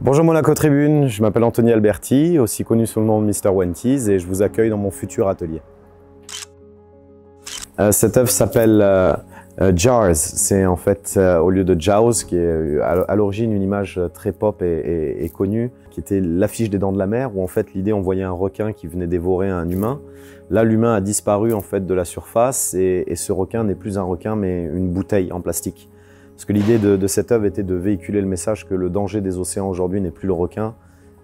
Bonjour Monaco Tribune, je m'appelle Anthony Alberti, aussi connu sous le nom de Mr. Wenties, et je vous accueille dans mon futur atelier. Cette œuvre s'appelle Jars. C'est en fait au lieu de Jaws, qui est à l'origine une image très pop et connue, qui était l'affiche des Dents de la Mer, où en fait l'idée on voyait un requin qui venait dévorer un humain. Là l'humain a disparu en fait de la surface et ce requin n'est plus un requin mais une bouteille en plastique. Parce que l'idée de cette œuvre était de véhiculer le message que le danger des océans aujourd'hui n'est plus le requin,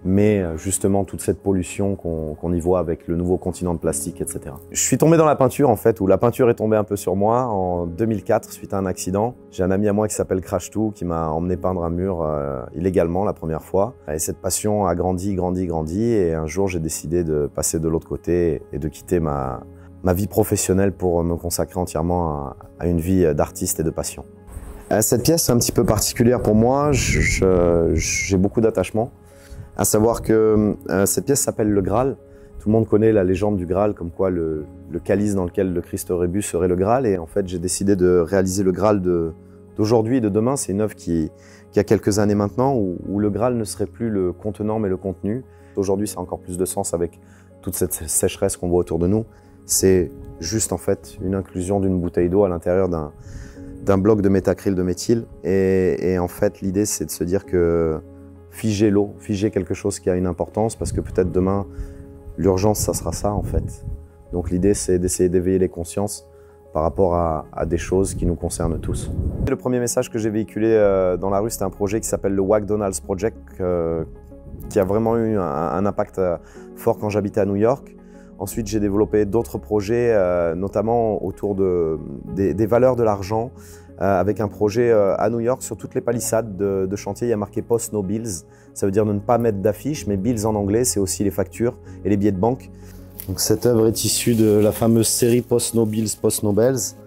mais justement toute cette pollution qu'on y voit avec le nouveau continent de plastique, etc. Je suis tombé dans la peinture en fait, où la peinture est tombée un peu sur moi en 2004 suite à un accident. J'ai un ami à moi qui s'appelle Crash2 qui m'a emmené peindre un mur illégalement la première fois. Et cette passion a grandi et un jour j'ai décidé de passer de l'autre côté et de quitter ma vie professionnelle pour me consacrer entièrement à une vie d'artiste et de passion. Cette pièce est un petit peu particulière pour moi, j'ai beaucoup d'attachement. À savoir que cette pièce s'appelle le Graal. Tout le monde connaît la légende du Graal, comme quoi le calice dans lequel le Christ aurait bu serait le Graal. Et en fait, j'ai décidé de réaliser le Graal d'aujourd'hui et de demain. C'est une œuvre qui a quelques années maintenant, où le Graal ne serait plus le contenant, mais le contenu. Aujourd'hui, ça a encore plus de sens avec toute cette sécheresse qu'on voit autour de nous. C'est juste en fait une inclusion d'une bouteille d'eau à l'intérieur d'un bloc de métacryl de méthyle. Et en fait, l'idée, c'est de se dire que figer l'eau, figer quelque chose qui a une importance, parce que peut-être demain, l'urgence, ça sera ça en fait. Donc l'idée, c'est d'essayer d'éveiller les consciences par rapport à des choses qui nous concernent tous. Le premier message que j'ai véhiculé dans la rue, c'était un projet qui s'appelle le McDonald's Project, qui a vraiment eu un impact fort quand j'habitais à New York. Ensuite, j'ai développé d'autres projets, notamment autour des valeurs de l'argent, avec un projet à New York sur toutes les palissades de chantier. Il y a marqué Post No Bills, ça veut dire de ne pas mettre d'affiches, mais bills en anglais, c'est aussi les factures et les billets de banque. Donc, cette œuvre est issue de la fameuse série Post No Bills, Post No Bells,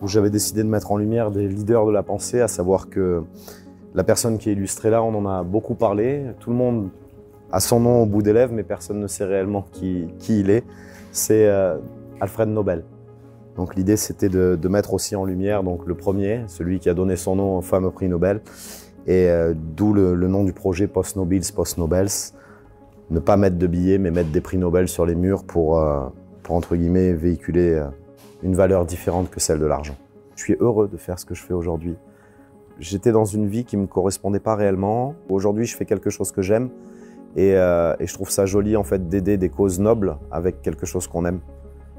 où j'avais décidé de mettre en lumière des leaders de la pensée, à savoir que la personne qui est illustrée là, on en a beaucoup parlé. Tout le monde a son nom au bout des lèvres, mais personne ne sait réellement qui il est. C'est Alfred Nobel. Donc l'idée, c'était de mettre aussi en lumière donc, le premier, celui qui a donné son nom au fameux prix Nobel, et d'où le nom du projet Post No Bills, Post No Bells. Ne pas mettre de billets, mais mettre des prix Nobel sur les murs pour entre guillemets, véhiculer une valeur différente que celle de l'argent. Je suis heureux de faire ce que je fais aujourd'hui. J'étais dans une vie qui ne me correspondait pas réellement. Aujourd'hui, je fais quelque chose que j'aime. Et je trouve ça joli en fait d'aider des causes nobles avec quelque chose qu'on aime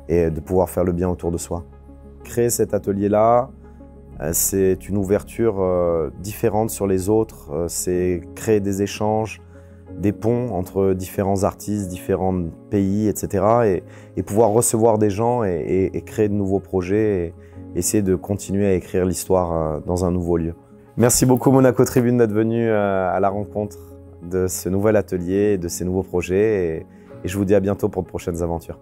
et de pouvoir faire le bien autour de soi. Créer cet atelier-là, c'est une ouverture différente sur les autres, c'est créer des échanges, des ponts entre différents artistes, différents pays, etc. Et pouvoir recevoir des gens et créer de nouveaux projets et essayer de continuer à écrire l'histoire dans un nouveau lieu. Merci beaucoup Monaco Tribune d'être venu à la rencontre de ce nouvel atelier, de ces nouveaux projets et je vous dis à bientôt pour de prochaines aventures.